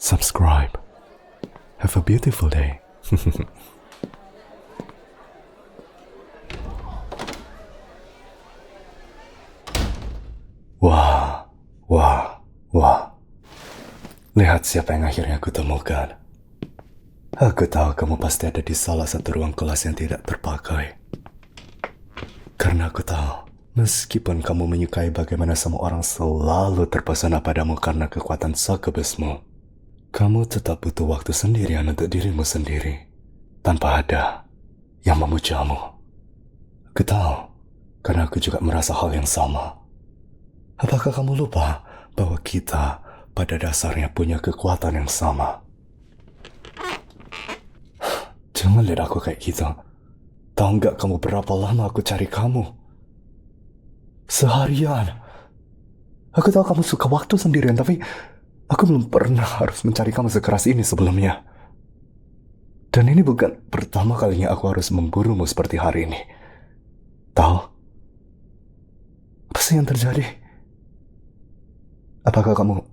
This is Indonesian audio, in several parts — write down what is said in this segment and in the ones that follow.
subscribe. Have a beautiful day. Wah. Lihat siapa yang akhirnya aku temukan. Aku tahu kamu pasti ada di salah satu ruang kelas yang tidak terpakai. Karena aku tahu, meskipun kamu menyukai bagaimana semua orang selalu terpesona padamu karena kekuatan succubusmu, kamu tetap butuh waktu sendirian untuk dirimu sendiri, tanpa ada yang memujamu. Aku tahu, karena aku juga merasa hal yang sama. Apakah kamu lupa bahwa kita pada dasarnya punya kekuatan yang sama? Jangan lihat aku kayak gitu. Tahu nggak kamu berapa lama aku cari kamu? Seharian. Aku tahu kamu suka waktu sendirian, tapi aku belum pernah harus mencari kamu sekeras ini sebelumnya. Dan ini bukan pertama kalinya aku harus memburumu seperti hari ini. Tahu? Apa sih yang terjadi? Apakah kamu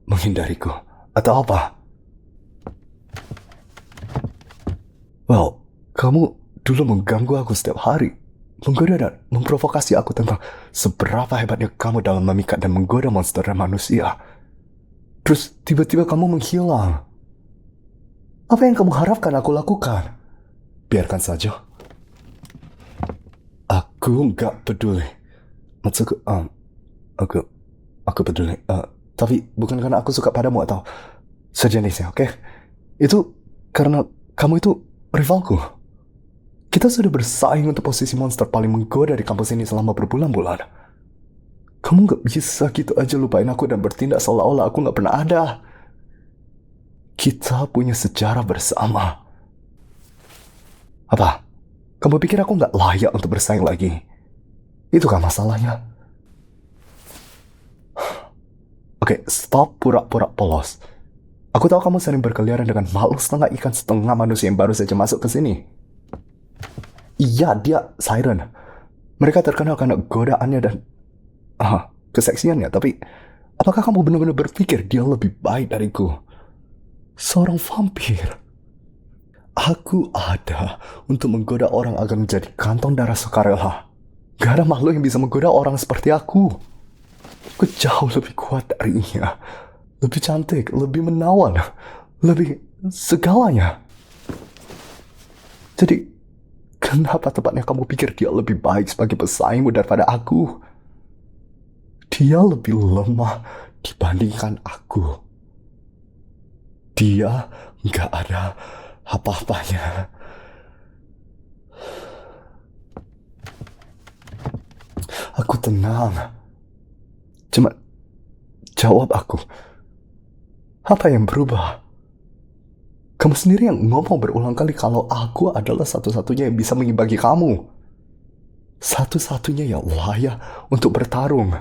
menghindariku? Atau apa? Well, kamu dulu mengganggu aku setiap hari. Menggoda dan memprovokasi aku tentang seberapa hebatnya kamu dalam memikat dan menggoda monster dan manusia. Terus tiba-tiba kamu menghilang. Apa yang kamu harapkan aku lakukan? Biarkan saja. Aku nggak peduli. Maksudku, aku peduli. Tapi bukan karena aku suka padamu atau sejenisnya, oke? Itu karena kamu itu rivalku. Kita sudah bersaing untuk posisi monster paling menggoda di kampus ini selama berbulan-bulan. Kamu gak bisa gitu aja lupain aku dan bertindak seolah-olah aku gak pernah ada. Kita punya sejarah bersama. Apa? Kamu pikir aku gak layak untuk bersaing lagi? Itu kan masalahnya. Oke, stop pura-pura polos. Aku tahu kamu sering berkeliaran dengan makhluk setengah ikan setengah manusia yang baru saja masuk ke sini. Iya, dia Siren. Mereka terkenal karena godaannya dan keseksiannya. Tapi apakah kamu benar-benar berpikir dia lebih baik dariku? Seorang vampir. Aku ada untuk menggoda orang agar menjadi kantong darah sukarela. Gak ada makhluk yang bisa menggoda orang seperti aku. Aku jauh lebih kuat darinya. Lebih cantik, lebih menawan, lebih segalanya. Jadi, kenapa tepatnya kamu pikir dia lebih baik sebagai pesaingmu daripada aku? Dia lebih lemah dibandingkan aku. Dia nggak ada apa-apanya. Aku tenang. Cuma jawab aku. Apa yang berubah? Kamu sendiri yang ngomong berulang kali kalau aku adalah satu-satunya yang bisa mengimbangi kamu. Satu-satunya yang layak untuk bertarung.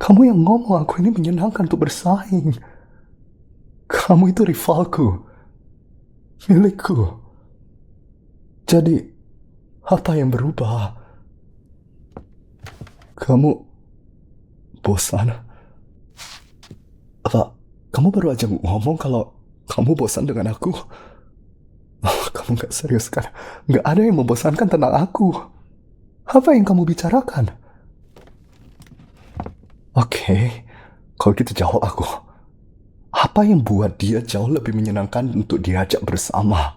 Kamu yang ngomong aku ini menyenangkan untuk bersaing. Kamu itu rivalku. Milikku. Jadi, apa yang berubah? Kamu bosan? Apa kamu baru aja ngomong kalau kamu bosan dengan aku? Kamu gak serius kan? Gak ada yang membosankan tentang aku. Apa yang kamu bicarakan? Oke, kalau gitu jawab aku. Apa yang buat dia jauh lebih menyenangkan untuk diajak bersama?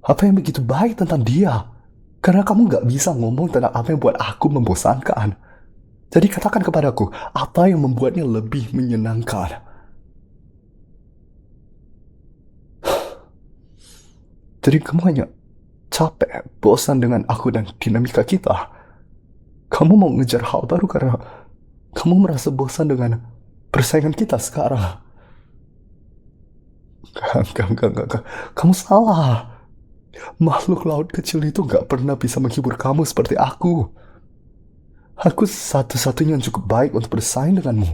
Apa yang begitu baik tentang dia? Karena kamu gak bisa ngomong tentang apa yang buat aku membosankan. Jadi katakan kepadaku, apa yang membuatnya lebih menyenangkan? Jadi kamu hanya capek, bosan dengan aku dan dinamika kita. Kamu mau ngejar hal baru karena kamu merasa bosan dengan persaingan kita sekarang. Enggak. Kamu salah. Makhluk laut kecil itu gak pernah bisa menghibur kamu seperti aku. Aku satu-satunya yang cukup baik untuk bersaing denganmu.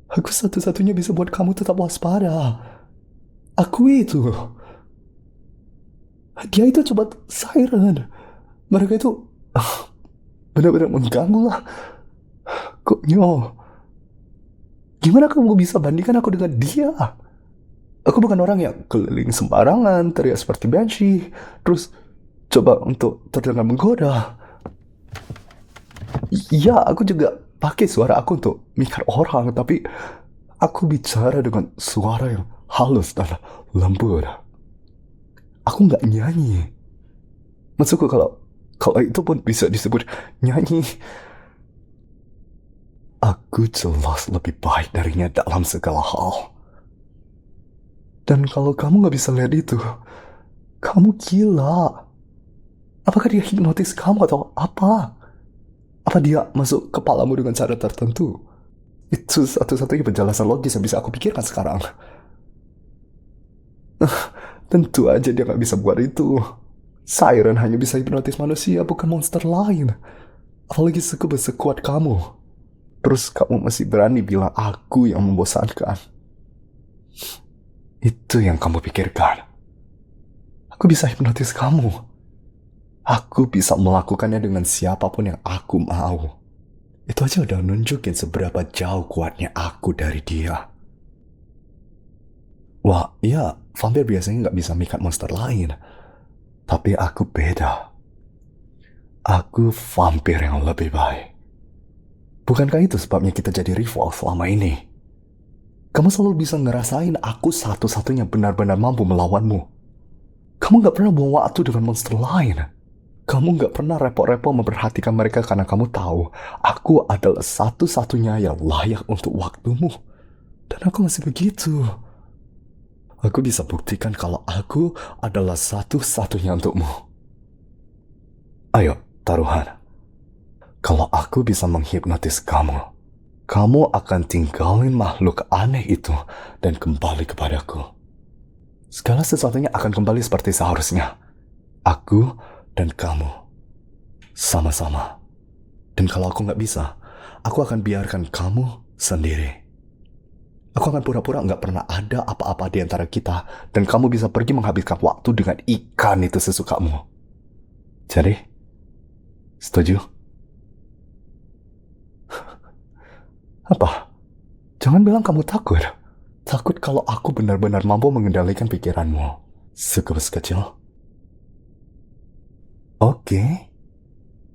Aku satu-satunya bisa buat kamu tetap waspada. Aku itu. Dia itu coba Siren. Mereka itu benar-benar mengganggu lah. Konyol. Gimana kamu bisa bandingkan aku dengan dia? Aku bukan orang yang keliling sembarangan, teriak seperti banshee, terus coba untuk terdengar menggoda. Iya, aku juga pakai suara aku untuk mikat orang, tapi aku bicara dengan suara yang halus dan lembut. Aku nggak nyanyi. Maksudku kalau kalau itu pun bisa disebut nyanyi. Aku jelas lebih baik darinya dalam segala hal. Dan kalau kamu nggak bisa lihat itu, kamu gila. Apakah dia hipnotis kamu atau apa? Apa dia masuk kepalamu dengan cara tertentu? Itu satu-satunya penjelasan logis yang bisa aku pikirkan sekarang. Tentu aja dia nggak bisa buat itu. Siren hanya bisa hipnotis manusia, bukan monster lain. Apalagi sekuat kamu. Terus kamu masih berani bilang aku yang membosankan. Itu yang kamu pikirkan. Aku bisa hipnotis kamu. Aku bisa melakukannya dengan siapapun yang aku mau. Itu aja udah nunjukin seberapa jauh kuatnya aku dari dia. Wah, iya, vampir biasanya nggak bisa mikat monster lain. Tapi aku beda. Aku vampir yang lebih baik. Bukankah itu sebabnya kita jadi rival selama ini? Kamu selalu bisa ngerasain aku satu-satunya benar-benar mampu melawanmu. Kamu nggak pernah buang waktu dengan monster lain. Kamu nggak pernah repot-repot memperhatikan mereka karena kamu tahu aku adalah satu-satunya yang layak untuk waktumu. Dan aku masih begitu. Aku bisa buktikan kalau aku adalah satu-satunya untukmu. Ayo, taruhan. Kalau aku bisa menghipnotis kamu, kamu akan tinggalin makhluk aneh itu dan kembali kepadaku. Segala sesuatunya akan kembali seperti seharusnya. Aku dan kamu. Sama-sama. Dan kalau aku nggak bisa, aku akan biarkan kamu sendiri. Aku akan pura-pura nggak pernah ada apa-apa di antara kita, dan kamu bisa pergi menghabiskan waktu dengan ikan itu sesukamu. Jadi, setuju? Apa? Jangan bilang kamu takut. Takut kalau aku benar-benar mampu mengendalikan pikiranmu. Sekebes kecil. Oke.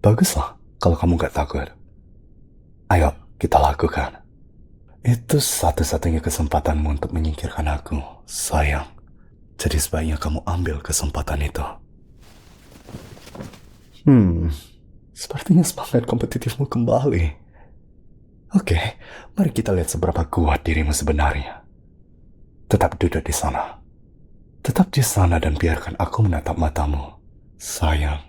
Baguslah kalau kamu nggak takut. Ayo, kita lakukan. Itu satu-satunya kesempatanmu untuk menyingkirkan aku, sayang. Jadi sebaiknya kamu ambil kesempatan itu. Sepertinya semangat kompetitifmu kembali. Oke, mari kita lihat seberapa kuat dirimu sebenarnya. Tetap duduk di sana. Tetap di sana dan biarkan aku menatap matamu, sayang.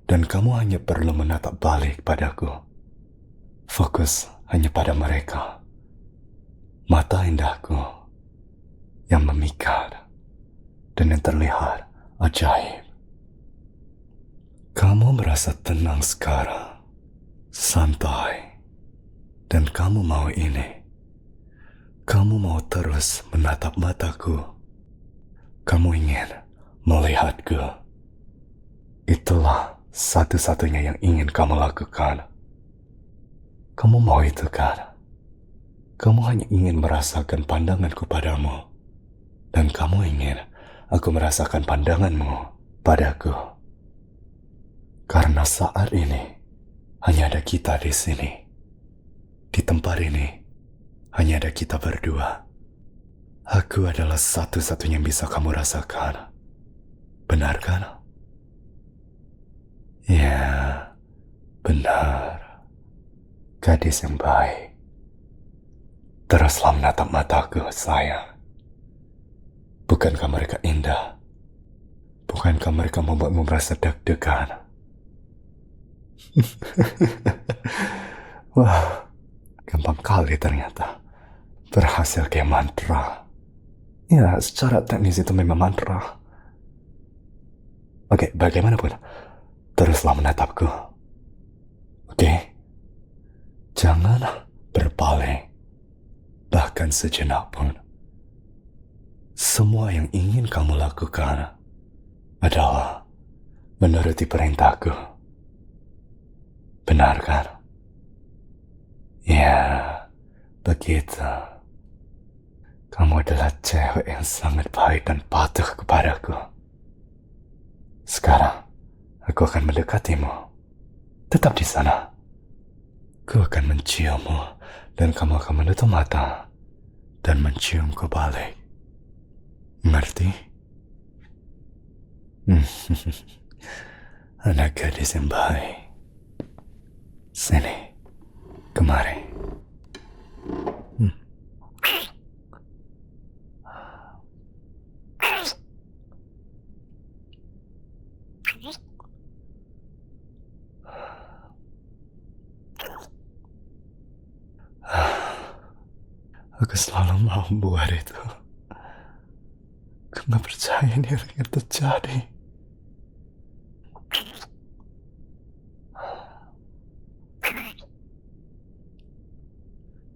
Dan kamu hanya perlu menatap balik padaku. Fokus hanya pada mereka. Mata indahku yang memikat dan yang terlihat ajaib. Kamu merasa tenang sekarang, santai, dan kamu mau ini. Kamu mau terus menatap mataku. Kamu ingin melihatku. Itulah satu-satunya yang ingin kamu lakukan. Kamu mau itu kan? Kamu hanya ingin merasakan pandanganku padamu. Dan kamu ingin aku merasakan pandanganmu padaku. Karena saat ini hanya ada kita di sini. Di tempat ini hanya ada kita berdua. Aku adalah satu-satunya yang bisa kamu rasakan. Benar kan? Ya, benar. Gadis yang baik. Teruslah menatap mataku, sayang. Bukankah mereka indah? Bukankah mereka membuatmu merasa deg-degan? Wah, gampang kali ternyata. Berhasil kayak mantra. Ya, secara teknis itu memang mantra. Oke, bagaimanapun, teruslah menatapku. Oke? Jangan berpaling, bahkan sejenak pun. Semua yang ingin kamu lakukan adalah menuruti perintahku. Benar kan? Ya, Begitu. Kamu adalah cewek yang sangat baik dan patuh kepadaku. Sekarang, aku akan mendekatimu. Tetap di sana. Aku akan menciummu, dan kamu akan menutup mata dan menciumku balik. Ngerti? Anak gadis yang baik. Sini, kemari. Aku selalu mau buat itu. Aku gak percaya ini akan terjadi.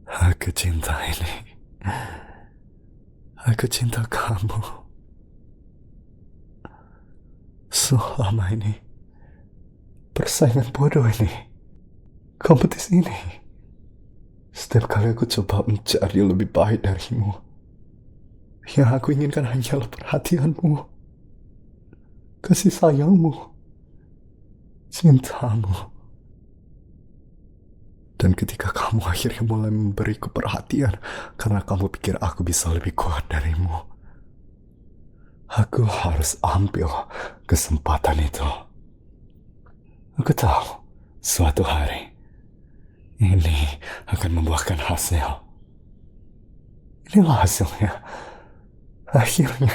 Aku cinta ini. Aku cinta kamu. Selama ini, persaingan bodoh ini, kompetisi ini. Setiap kali aku coba mencari lebih baik darimu, yang aku inginkan hanyalah perhatianmu, kasih sayangmu, cintamu. Dan ketika kamu akhirnya mulai memberiku perhatian karena kamu pikir aku bisa lebih kuat darimu, aku harus ambil kesempatan itu. Aku tahu suatu hari ini akan membuahkan hasil. Inilah hasilnya. Akhirnya.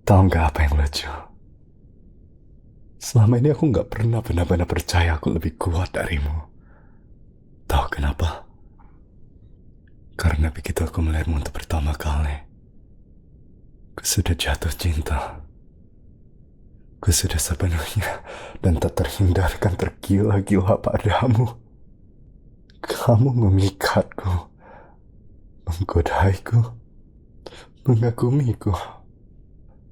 Tahu gak apa yang lucu? Selama ini aku gak pernah benar-benar percaya aku lebih kuat darimu. Tahu kenapa? Karena begitu aku melihatmu untuk pertama kali, aku sudah jatuh cinta. Aku sudah sepenuhnya dan tak terhindarkan tergila-gila padamu. Kamu memikatku, menggodaiku, mengagumiku.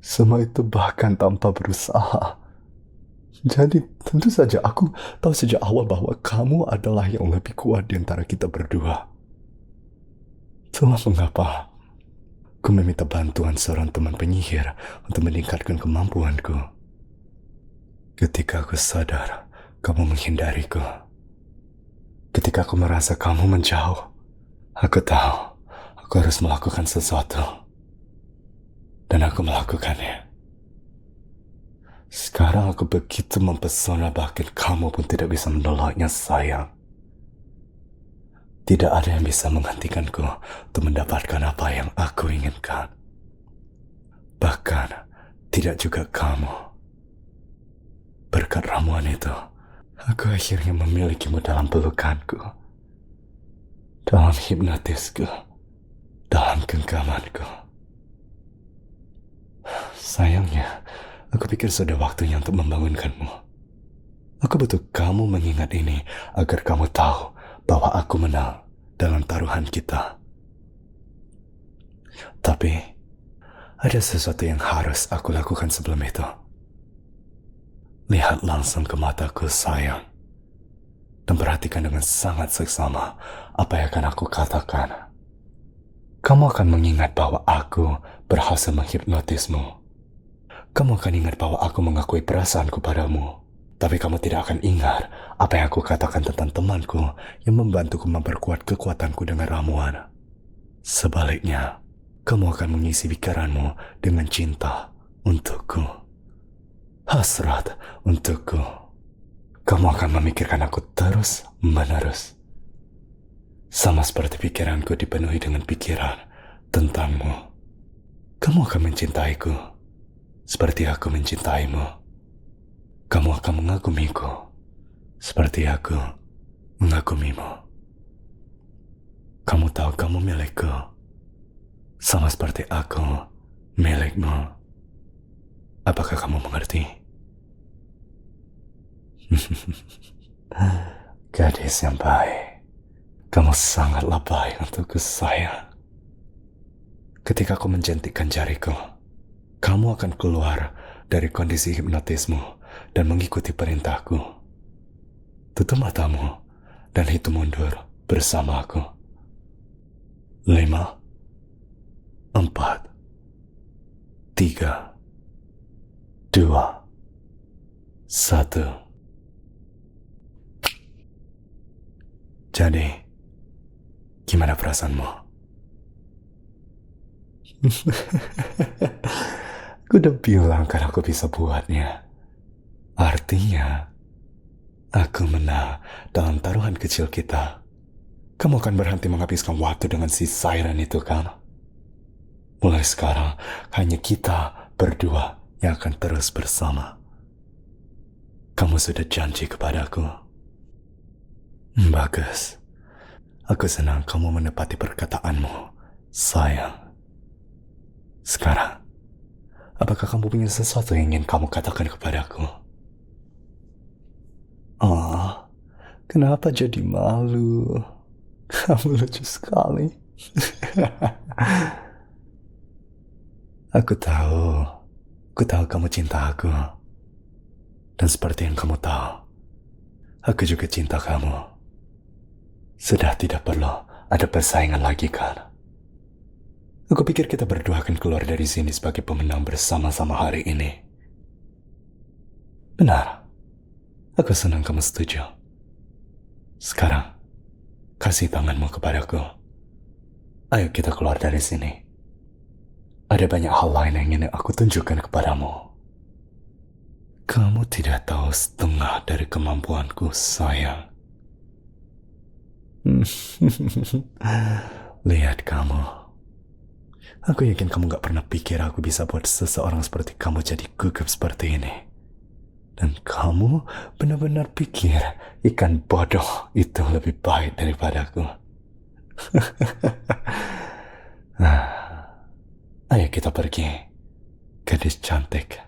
Semua itu bahkan tanpa berusaha. Jadi tentu saja aku tahu sejak awal bahwa kamu adalah yang lebih kuat di antara kita berdua. Itulah mengapa aku meminta bantuan seorang teman penyihir untuk meningkatkan kemampuanku. Ketika aku sadar kamu menghindariku, ketika aku merasa kamu menjauh, aku tahu aku harus melakukan sesuatu. Dan aku melakukannya. Sekarang aku begitu mempesona bahkan kamu pun tidak bisa menolaknya, sayang. Tidak ada yang bisa menghentikanku untuk mendapatkan apa yang aku inginkan. Bahkan tidak juga kamu. Berkat ramuan itu, aku akhirnya memilikimu dalam pelukanku, dalam hipnotisku, dalam genggamanku. Sayangnya, aku pikir sudah waktunya untuk membangunkanmu. Aku butuh kamu mengingat ini agar kamu tahu bahwa aku menang dalam taruhan kita. Tapi, ada sesuatu yang harus aku lakukan sebelum itu. Lihat langsung ke mataku, sayang. Dan perhatikan dengan sangat seksama apa yang akan aku katakan. Kamu akan mengingat bahwa aku berhasil menghipnotismu. Kamu akan ingat bahwa aku mengakui perasaanku padamu. Tapi kamu tidak akan ingat apa yang aku katakan tentang temanku yang membantuku memperkuat kekuatanku dengan ramuan. Sebaliknya, kamu akan mengisi pikiranmu dengan cinta untukku. Hasrat untukku. Kamu akan memikirkan aku terus-menerus. Sama seperti pikiranku dipenuhi dengan pikiran tentangmu. Kamu akan mencintaiku seperti aku mencintaimu. Kamu akan mengagumiku seperti aku mengagumimu. Kamu tahu kamu milikku sama seperti aku milikmu. Apakah kamu mengerti? Gadis yang baik, kamu sangatlah baik untukku, sayang. Ketika aku menjentikkan jariku, kamu akan keluar dari kondisi hipnotismu dan mengikuti perintahku. Tutup matamu dan hitung mundur bersamaku. 5, 4, 3, 2, 1. Jadi, gimana perasaanmu? Aku udah bilang kan aku bisa buatnya. Artinya, aku menang dalam taruhan kecil kita. Kamu akan berhenti menghabiskan waktu dengan si Siren itu kan? Mulai sekarang, hanya kita berdua yang akan terus bersama. Kamu sudah janji kepadaku. Bagus. Aku senang kamu menepati perkataanmu, sayang. Sekarang, apakah kamu punya sesuatu yang ingin kamu katakan kepadaku? Oh, kenapa jadi malu? Kamu lucu sekali. Aku tahu kamu cinta aku. Dan seperti yang kamu tahu, aku juga cinta kamu. Sudah tidak perlu ada persaingan lagi kan? Aku pikir kita berdua akan keluar dari sini sebagai pemenang bersama-sama hari ini. Benar, aku senang kamu setuju. Sekarang, kasih tanganmu kepadaku. Ayo kita keluar dari sini. Ada banyak hal lain yang ingin aku tunjukkan kepadamu. Kamu tidak tahu setengah dari kemampuanku, sayang. Lihat kamu. Aku yakin kamu gak pernah pikir aku bisa buat seseorang seperti kamu jadi gugup seperti ini. Dan kamu benar-benar pikir ikan bodoh itu lebih baik daripadaku. Ayo kita pergi, gadis cantik.